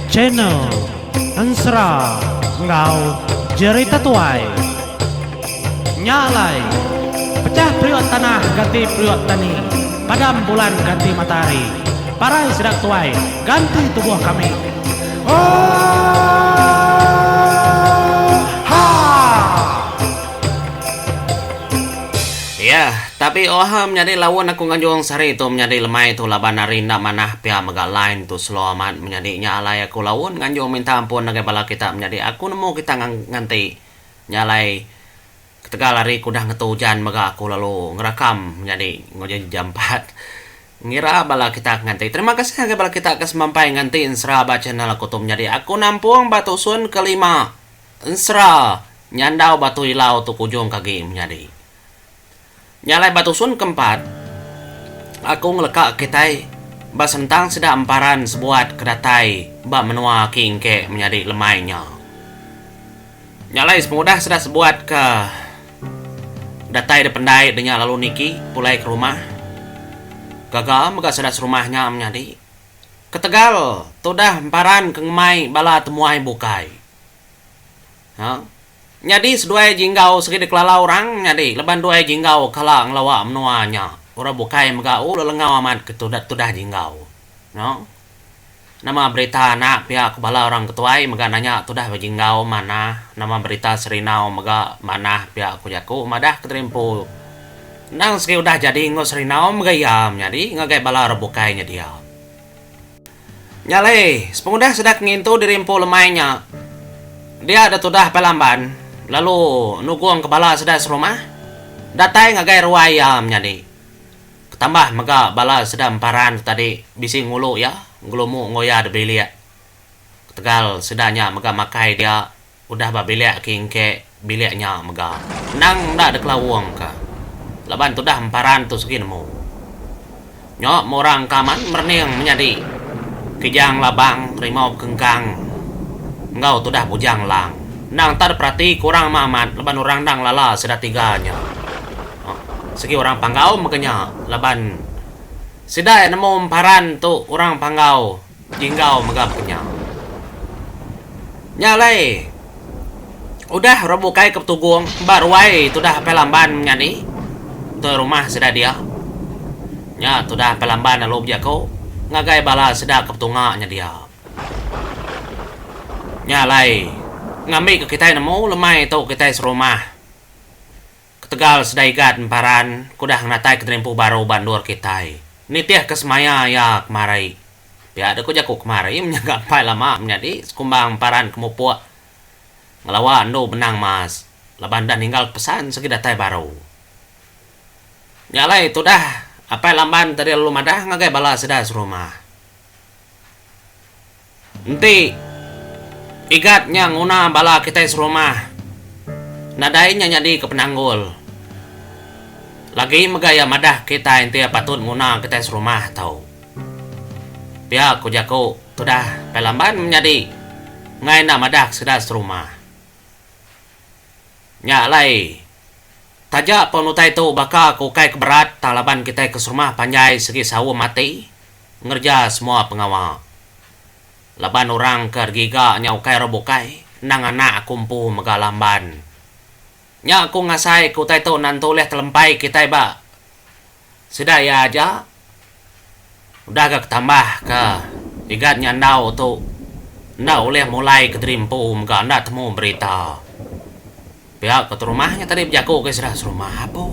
Channel Ansra Ngau Jerita Tuai Nyalai Pecah priok tanah ganti priok tani, padam bulan ganti matahari, parai sedang tuai ganti tubuh kami. Ya, tapi oham menjadi lawan aku nganjong sari itu menjadi lemai itu laban narinda manah pihak megak lain tu selamat menjadi nyalai aku lawan nganjong minta ampun nagai bala kita menjadi aku nemu kita nganti nyalai ketika lari kudah ngetujan mega aku lalu ngerekam menjadi ngojek jam 4 ngira bala kita nganti. Terima kasih nagai bala kita kesemampai nganti insra baca channel aku tu menjadi aku nampung batu sun kelima insra nyandau batu ilau tu kujung kaki menjadi nyalai batu sun keempat aku ngelekak kitai basentang sedang emparan sebuat kedatai bak menua kingke menjadi lemainya nyalai semudah sudah sebuat ke datai dependai dengan lalu niki pulai ke rumah gagal mega sudah serumahnya menjadi ketegal tudah emparan kengemai bala temuai bukai ha? Nyadi seduai jinggau segi kelala orang nyadi leban duai jinggau kala nglawa menuanya ora bukai megau lelengau amat ketudah jinggau no nama berita anak pihak kepala orang ketuai mega nanya tudah jinggau mana nama berita serinau mega mana pihak kujaku madah keterimpu nang segi udah jadi ngos serinau mega yam nyadi ngagai bala ora bukai dia nyale sepengudah sedak ngintu dirimpu lemainya dia ada tudah pelamban lalu nuguang kepala sedang serumah datai ngagai ruayam nyadi ketambah mega bala sedang paran tadi bisi ngulu ya ngulumu ngoya de belia ketegal sedanya mega makai dia udah ba belia kingke biliaknya mega nang ndak ada kelawuang ka laban tudah emparan tu segi nemu nyok morang kaman merning menyadi kijang labang rimau kengkang engkau tudah bujang lang nang tar perhati kurang mamat leban orang nang lala sudah tiganya segi orang panggau makanya leban sudah nemu emparan tu orang panggau jinggau megap kenya nyalai udah robukai ketugung barwai tudah pelamban nyani tu rumah sudah dia nya tudah pelamban lalu jako ngagai bala sudah ketunganya dia nyalai ngambil ke kita nemu lemai tu kita serumah ketegal sedaigat emparan kudah natai keterimpu baru bandur kita nitiah kesemaya ya kemarai ya ada kujaku kemarai menjaga pai lama menjadi sekumbang emparan kemupuk ngelawan do benang mas laban dan tinggal pesan segi datai baru nyalai itu dah apa lamban tadi lalu madah ngagai bala sedah serumah nanti igatnya nguna bala kita serumah nadainya nyadi ke penanggul lagi megaya madah kita inti patut nguna kita serumah tau pihak kujaku tudah pelamban menjadi ngai na madah sudah serumah nyalai tajak penutai tu baka kukai keberat talaban kita ke serumah panjai segi sawu mati ngerja semua pengawal laban orang kergiga nyaukai robokai nang anak kumpu megalamban nya aku ngasai ku tai to nan toleh telempai kita ba sedaya aja udah gak tambah ke igat nyandau tu nda oleh mulai keterimpu mega nda temu berita pihak ke rumahnya tadi jago ke sudah serumah apa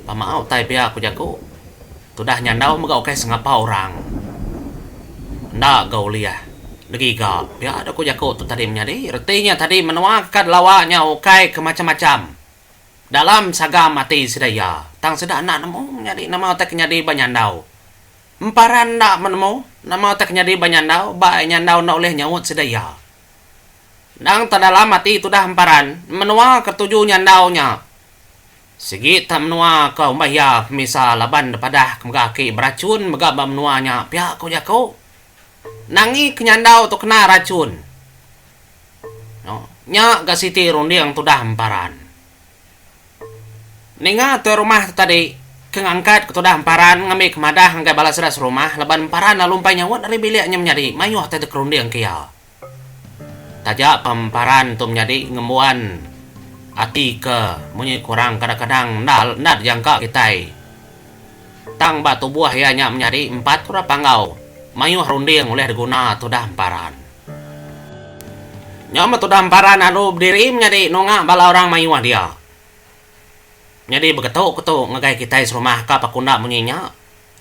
pamau tai pihak ku jago tudah nyandau mega oke sengapa orang ndak gauliah lagi gak ya ada ku jago tu tadi menjadi artinya tadi menuakan lawaknya okai ke macam-macam dalam sagam mati sedaya tang sedah anak nemu menjadi nama otak nyadi banyandau emparan ndak menemu nama otak nyadi banyandau ba nyandau ndak oleh nyawut sedaya nang tadalam mati itu dah emparan menua ketujuh nyandaunya segi tak menua kau mbaya misal laban pada kaki beracun mega menuanya pihak ku jago nangi kenyandau tu kena racun no nya gasiti rundi yang tu dah emparan ninga tu rumah tadi Kengangkat ketudah emparan ngami kemadah ngkai balas sedas rumah leban emparan lalumpay nyawat dari biliknya menjadi mayuh tete kerunding kia. Tajak pemparan tu menjadi ngembuan ati ke munyi kurang kadang-kadang nad jangka kitai. Tang batu buah ianya menjadi 4 tura panggau mayuh runding oleh diguna tudah emparan. Nyama tudah emparan anu berdiri menjadi nunga bala orang mayuh dia. Jadi begetuk-getuk ngagai kita serumah ka pakunda munyinya.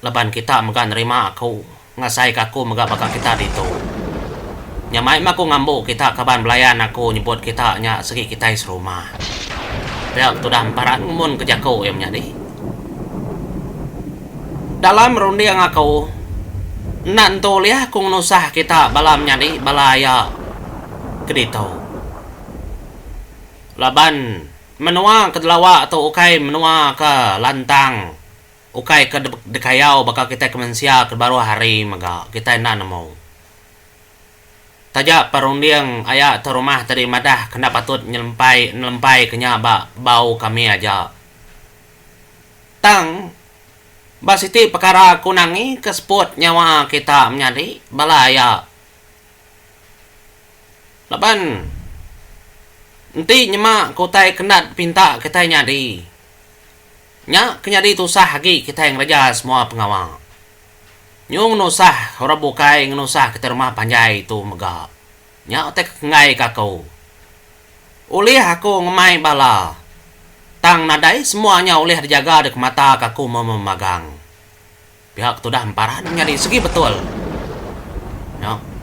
Leban kita mega nerima aku. Ngasai kaku mega bakal kita ditu. Nyamai maku ngambu kita kaban belayan aku nyebut kita nya segi kita serumah. Biak tu dah emparan ngumun ke jaku yang menjadi. Dalam rundi yang aku nantu liah kung nusah kita balam nyadi balaya kedito. Laban menua ke delawa atau ukai menua ke lantang ukai ke dekayau bakal kita kemensia ke baru hari mega kita nanamo tajak perundiang ayat te rumah tadi madah kena patut nyelempai kenya bau kami aja tang basiti perkara kunangi keseput nyawa kita menjadi balaya laban nanti nyemak kutai kenat pinta kita nyadi. Nya kenyadi tu sah lagi kita yang raja semua pengawal. Nyung nusah orang bukai nusah kita rumah panjai tu mega. Nya otek ngai kakau. Ulih aku ngemai bala. Tang nadai semuanya oleh dijaga dek mata kaku memagang. Pihak tu dah emparan nyadi segi betul. Nya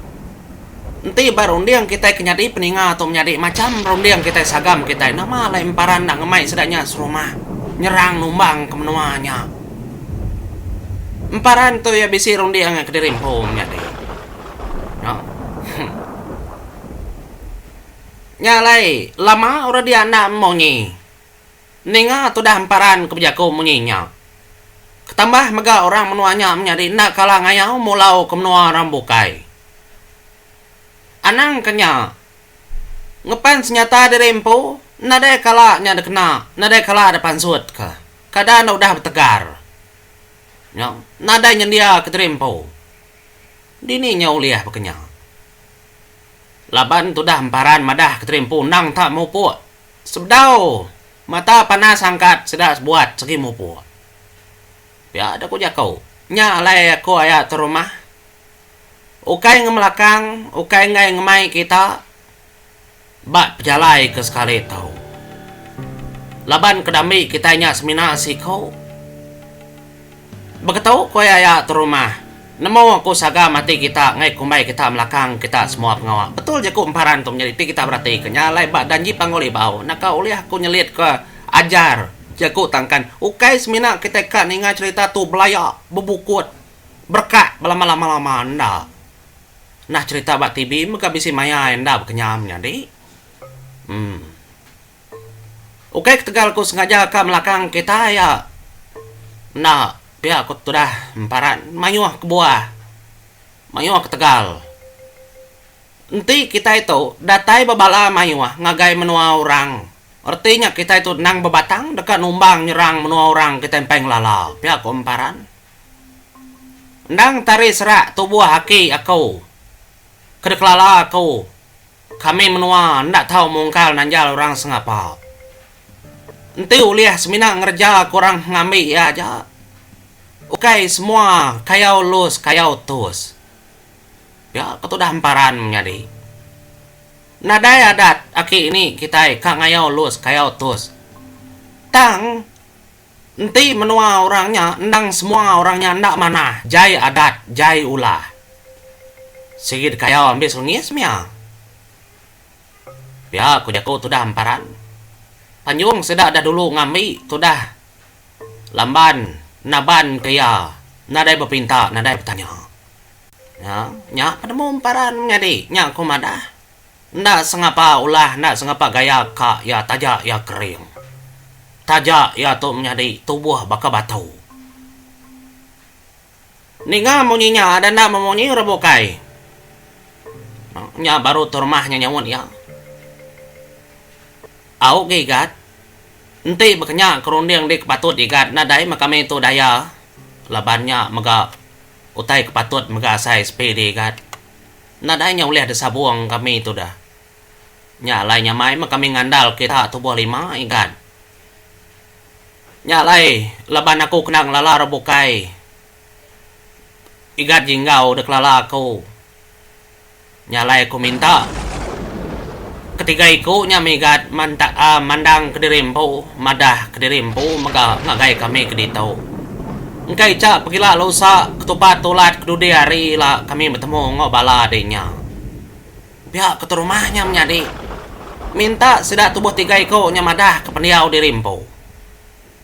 nanti barundiang kita kenyadi peninga atau menjadi macam rundiang kita sagam kita nama lemparan nak ngemai sedaknya serumah nyerang numbang ke menuanya emparan tu ya bisi rundiang yang kedirimpo menjadi no. Nyalai lama orang dia nak monyi ninga tu dah emparan kebijaku munyinya ketambah mega orang menuanya menjadi nak kalah ngayau mulau ke menua orang bukai anang kenya ngepan senyata dari rempo nada kala nya ada kena nada kala ada pansut ka kadang udah bertegar nya nada nyendia ke rempo dini nya uliah bekenya laban tu dah emparan madah ke rempo nang tak mau puat sebdau mata panas angkat sedak buat segi mau puat ya ada ku jakau nya alai aku ayat terumah ukai ngemelakang, ukai ngai ngemai kita bak pejalai ke sekali tahu. Laban kedami kitanya semina kau. Begitu kau ya terumah. Nemo aku saga mati kita ngai kumbai kita melakang kita semua pengawal. Betul je ku emparan tu menjadi kita berarti kenyalai bak danji pangoli bau. Naka oleh aku nyelit ke ajar jaku tangkan. Ukai semina kita kan ingat cerita tu belaya bebukut berkat lama-lama anda. Nah cerita bak TV muka bisi maya enda kenyamnya di. Oke Tegalku sengaja ke belakang kita ya. Nah pihak aku sudah emparan mayuh ke buah. Mayuh ke Tegal. Nanti kita itu datai babala mayuh ngagai menua orang. Artinya kita itu nang bebatang dekat numbang nyerang menua orang kita empeng lala. Pihak aku emparan. Nang tari serak tubuh haki aku. Kedeklala aku kami menua ndak tahu mungkal nanjal orang sengapa nanti uliah semina ngerja kurang ngambil ya aja ukai semua kayau lus kayau tus ya ketu dah emparan menjadi nadai adat aki ini kita kak ngayau lus kayau tus tang nanti menua orangnya ndang semua orangnya ndak mana jai adat jai ulah sigit kayau ambil sungis mia. Ya aku jago tu dah emparan. Panjung sedak dah dulu ngambil tu dah. Lamban naban kaya nadai berpinta nadai bertanya. Ya pada mau emparan nyadi nya aku madah. Ndak sengapa ulah ndak sengapa gaya ka ya tajak ya kering. Tajak ya tu menjadi tubuh baka batu. Ninga munyinya ada ndak memunyi rebokai. Nya baru tu rumahnya nyawun ya. Au gigat Enti bekenya kerunding di kepatut ikat nadai makame tu daya labannya maga utai kepatut maga asai SPD ikat nadainya oleh ada sabuang kami itu dah nyalai nyamai makame ngandal kita tu buah lima ikat nyalai laban aku kenang lala rebukai ikat jinggau dek lala aku nyalai aku minta ketiga iku nyamigat mandang kedirimpu madah kedirimpu maka ngagai kami keditau engkai cak pagila lusa ketupat tulat kedudi hari lah kami bertemu ngobala adanya pihak ketu rumahnya menjadi minta sedak tubuh tiga iku nyamadah ke pendiau dirimpu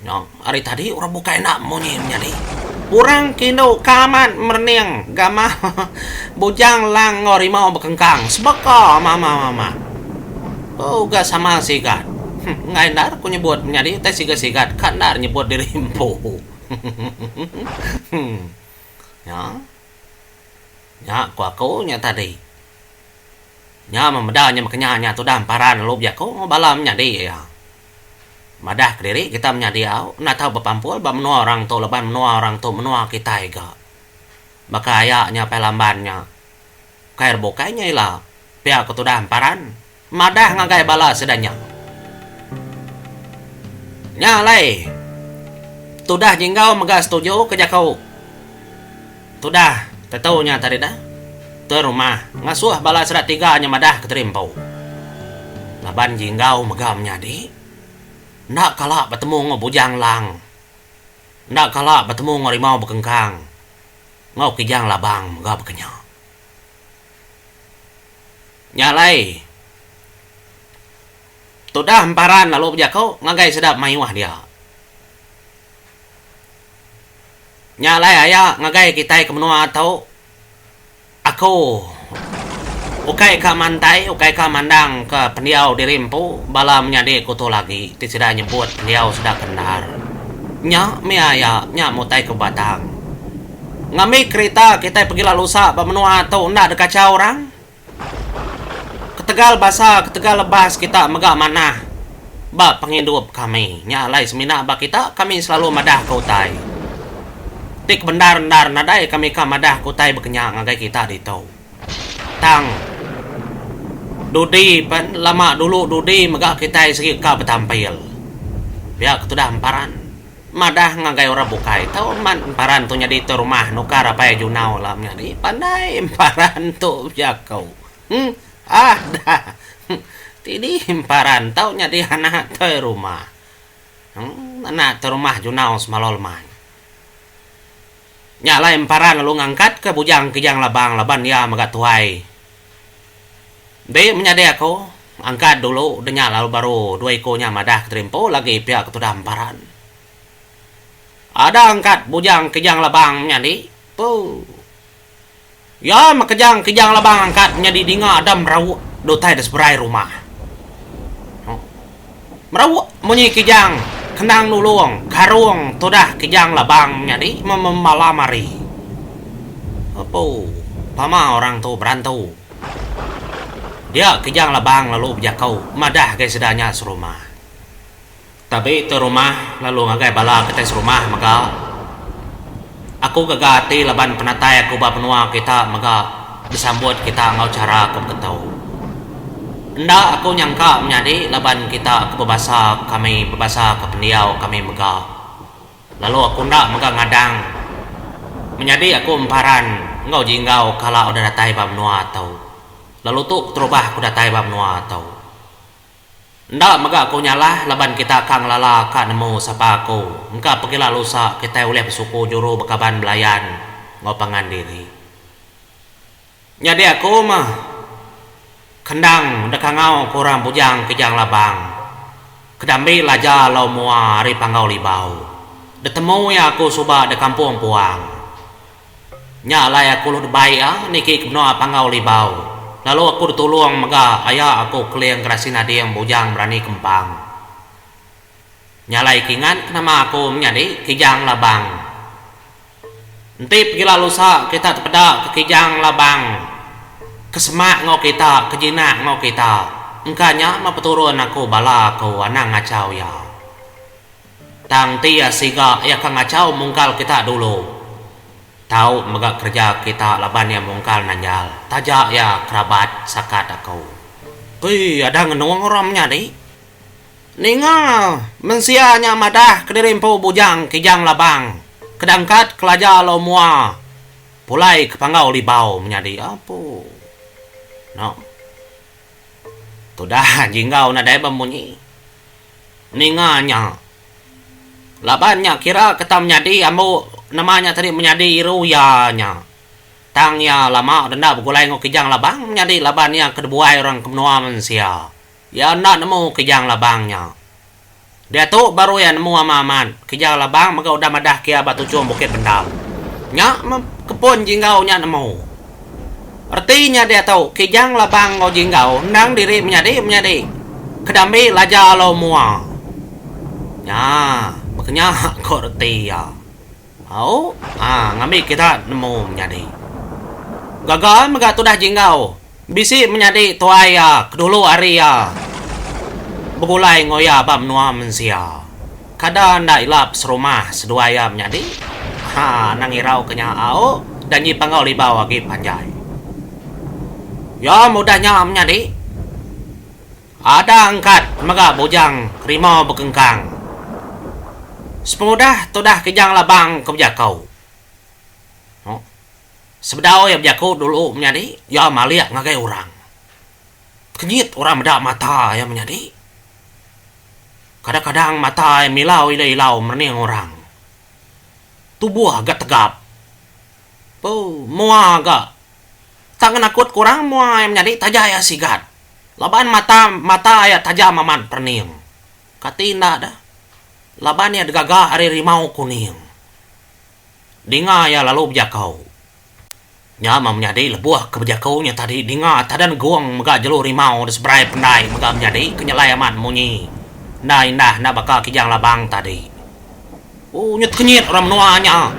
nyong hari tadi orang buka enak monyi menjadi kurang kino kaman merning gama bujang lang ngorimau bekengkang sebeka mama oh gak sama sikat nggak enak aku nyebut menjadi tes sikat kan dar nyebut dirimpu ya ya aku nya tadi nya memedalnya makanya tu damparan lu ya kau balam nyadi ya madah kediri kita menjadi au na tahu bapampul ba menua orang tu leban menua orang tu menua kita ega bakayanya pelambannya kair bokainya ilah pihak tu damparan madah ngagai bala sedanya nyalai tudah jinggau mega setuju kerja kau tudah tetaunya tadi dah tu rumah ngasuh bala serat tiga nya madah keterimpau laban jinggau mega menjadi ndak kalah bertemu ngobujang lang ndak kalah bertemu ngorimau bekengkang ngau kijang labang mega bekenya nyalai tudah hamparan lalu punya kau ngagai sedap mayuah dia nyalai ayah ngagai kita ke menua atau aku ukai ka mantai ukai ka mandang ke pendiau dirimpu bala menyadi kutu lagi tidak nyebut pendiau sudah kendar nya me ayah nya mutai ke batang ngami kereta kita pergi lalu sa ba menua atau ndak dekat orang Ketegal basa, ketegal lebas kita megak mana ba penghidup kami nyalai semina ba kita kami selalu madah kautai tik bendar-bendar nadai kami ka madah kautai bekenya ngagai kita ditau tang dudi pan lama dulu dudi megak kita segi ka betampil biak tu dah hamparan madah ngagai ora bukai tau man hamparan tu nyadi tu rumah nukar apa ya junau lah nyadi pandai hamparan tu biak kau dah tidi himparan tau nyadi anak tu rumah anak tu rumah junau semalol mai nyala himparan lalu ngangkat ke bujang kijang labang laban ya magat tuai de menyadi aku angkat dulu denya lalu baru dua ikonya madah keterimpo lagi pihak tu hamparan ada angkat bujang kijang labang menyadi ya makejang kijang labang angkat menjadi dinga ada merawuk dotai des berai rumah merawuk munyi kijang kendang nulung karung tudah kijang labang menjadi memalamari apa pama orang tu berantu dia kijang labang lalu bijakau madah guys sedanya serumah tapi tu rumah lalu ngagai bala ketes rumah maka aku gagati laban penatai aku ba penua kita maka disambut kita ngau cara aku ketau ndak aku nyangka menjadi laban kita ke bebasa kami bebasa ke pendiau kami mega lalu aku ndak mega ngadang menjadi aku emparan ngau jinggau kala udah datai ba menua atau lalu tu terubah aku datai ba menua atau ndak mega aku nyalah laban kita kang lala ka nemu sapa aku engka pergilah lusa kita oleh suku juru bekaban belayan ngopangan diri nyadi aku mah kendang dekangau kurang bujang kijang labang kedambi laja lau mua ri panggau libau detemu ya aku suba de kampung puang nyalai aku lu debai niki kebnoa panggau libau lalu aku ditulung mega ayah aku keliang kerasin adi yang bujang berani kempang nyalai kingan nama aku menjadi kijang labang entip gila lusa kita terpeda ke kijang labang kesemak ngau kita kejinak ngau kita engkanya ma peturun aku bala aku anang ngacau ya Tang tia siga ya kang ngacau mungkal kita dulu. Tahu megak kerja kita laban ya mungkal nanjal. Tajak ya kerabat sakat aku. Pui ada ngenuang orangnya di. Ninga mensianya madah kedirimpu bujang kijang labang. Kedangkat kelaja lo mua. Pulai kepangau libau menjadi apa? No. Tudah jinggau nadai bemunyi. Ninganya. Labannya kira ketam menjadi ambu namanya tadi menjadi iruyanya. Tangnya lama denda begulai ngo kijang labang menjadi labannya kedebuai orang kemenua mensia. Ya nak nemu kijang labangnya. Dia tu baru ya nemu amaman. Kijang labang maka udah madah kia batu cum bukit bendam. Nya kepun jinggau nya nemu. Artinya dia tahu kijang labang ngo jinggau nang diri menjadi kedambi laja lo mua. Ya, makanya kok reti ya. Au, ngambil kita nemu menjadi. Gagal mega tu dah jinggau. Bisi menjadi tuaya kedulu hari ya. Begulai ngoya bab nua mensia. Kada ndak ilap serumah seduaya menjadi. Nangirau kenya au dan nyi pangau libau lagi panjai. Ya mudahnya menjadi. Ada angkat mega bujang rimau bekengkang. Semudah tudah kijang labang kebijakau. Sebedau ya bijakau dulu menjadi. Ya maliak ngagai orang. Kenyit orang medak mata ya menjadi. Kadang-kadang mata yang milau ilau merning orang. Tubuh agak tegap. Mua agak. Tangan akut kurang mua yang menjadi tajaya sigat. Laban mata ayat tajam aman perning. Katinda dah. Laban ya degaga hari rimau kuning. Dinga ya lalu bejakau. Nyama menjadi lebuah kebejakaunya tadi. Dinga tadan guang mega jelu rimau seberai pendai mega menjadi kenyelayaman munyi. Nah indah nak bakal kijang labang tadi. Nyet-kenyit orang menuanya.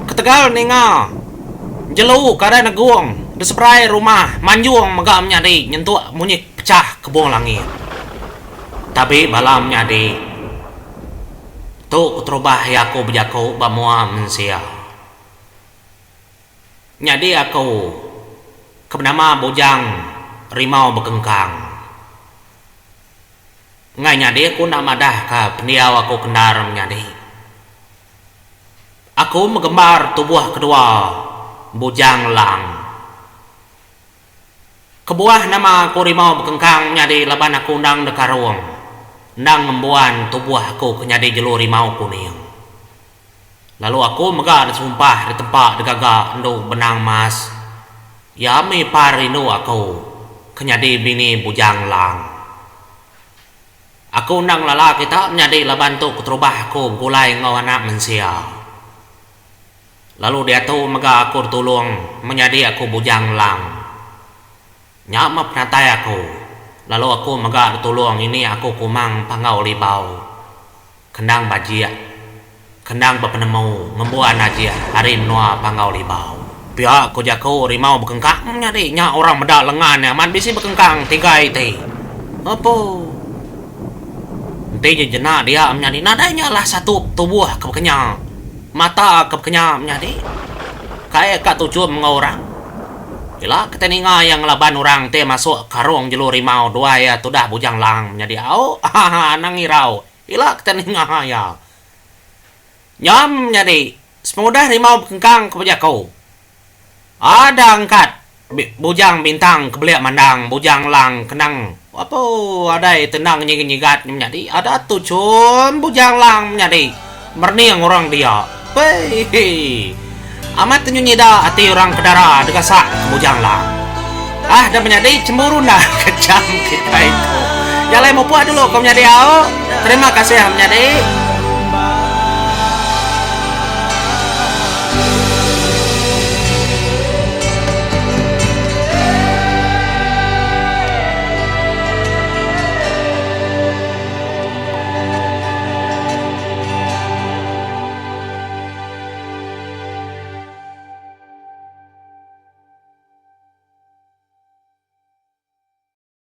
Ketegal ninga. Jelu kada neguang. Di seberai rumah. Manjuang mega menjadi. Nyentuk munyi pecah ke buang langit. Tapi balam menjadi. Tu kutrubah ya aku bejaku bamua mensia. Nyadi aku. Kebenama bujang. Rimau bekengkang. Ngai nyadi aku nak madah ke pendiau aku kendar menjadi. Aku menggembar tubuh kedua bujang lang. Kebuah nama aku rimau bekengkang menjadi laban aku undang dekarung. Nang membuan tubuh aku kenyadi jelu rimau kuning. Lalu aku megah disumpah di tempat degaga enduk benang mas. Yami parinu aku kenyadi bini bujang lang. Aku undang lala kita menjadi laban tu keterubah aku gulai ngau anak mensia. Lalu dia tu mega aku tolong menjadi aku bujang lang. Nyama penatai aku. Lalu aku mega tolong ini aku kumang pangau libau. Kendang bajia. Kendang bepenemu ngembuan aja hari menua pangau libau. Pihak aku jaku rimau bekengkang menjadi nya orang medak lengan ya man bisi bekengkang tiga iti. Apa? Nanti jenak dia menjadi nadanya lah satu tubuh kebekenyang. Mata kebekenyang menjadi. Kayak kat tujuh mengorang. Bila keteninga yang laban orang te masuk karung jelu rimau dua ya tudah bujang lang menjadi au nangirau. Bila keteninga ya. Nyam menjadi. Semudah rimau bekengkang kebejakau. Ada angkat. Bujang bintang kebeliak mandang. Bujang lang kenang. Apa ada tenang nyigat menjadi. Ada tujuh bujang lang menjadi. Merning orang dia. Hei. Amat tenyunyi dah hati orang kedara degasak bujang lang. Dah menjadi cemburu dah kejam kita itu. Ya lain mau puas dulu kau menjadi. Terima kasih menjadi.